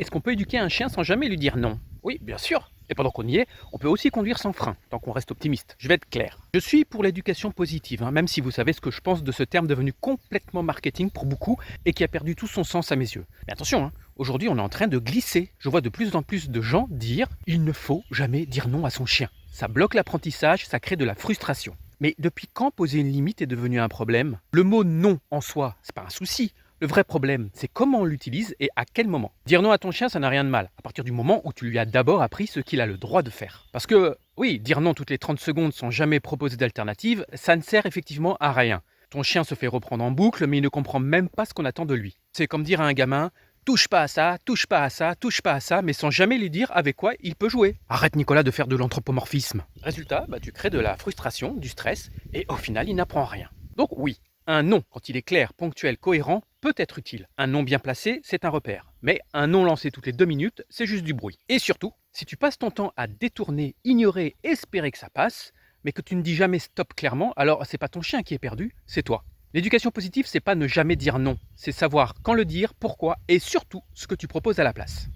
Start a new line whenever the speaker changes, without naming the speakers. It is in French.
Est-ce qu'on peut éduquer un chien sans jamais lui dire non? Oui, bien sûr. Et pendant qu'on y est, on peut aussi conduire sans frein, tant qu'on reste optimiste. Je vais être clair. Je suis pour l'éducation positive, même si vous savez ce que je pense de ce terme devenu complètement marketing pour beaucoup et qui a perdu tout son sens à mes yeux. Mais attention, aujourd'hui on est en train de glisser. Je vois de plus en plus de gens dire il ne faut jamais dire non à son chien. Ça bloque l'apprentissage, ça crée de la frustration. Mais depuis quand poser une limite est devenu un problème? Le mot non en soi, c'est pas un souci. Le vrai problème, c'est comment on l'utilise et à quel moment. Dire non à ton chien, ça n'a rien de mal, à partir du moment où tu lui as d'abord appris ce qu'il a le droit de faire. Parce que, oui, dire non toutes les 30 secondes sans jamais proposer d'alternative, ça ne sert effectivement à rien. Ton chien se fait reprendre en boucle, mais il ne comprend même pas ce qu'on attend de lui. C'est comme dire à un gamin, touche pas à ça, touche pas à ça, touche pas à ça, mais sans jamais lui dire avec quoi il peut jouer. Arrête Nicolas de faire de l'anthropomorphisme. Résultat, tu crées de la frustration, du stress, et au final il n'apprend rien. Donc oui, un non, quand il est clair, ponctuel, cohérent, peut être utile. Un non bien placé, c'est un repère. Mais un non lancé toutes les 2 minutes, c'est juste du bruit. Et surtout, si tu passes ton temps à détourner, ignorer, espérer que ça passe, mais que tu ne dis jamais stop clairement, alors c'est pas ton chien qui est perdu, c'est toi. L'éducation positive, c'est pas ne jamais dire non, c'est savoir quand le dire, pourquoi et surtout ce que tu proposes à la place.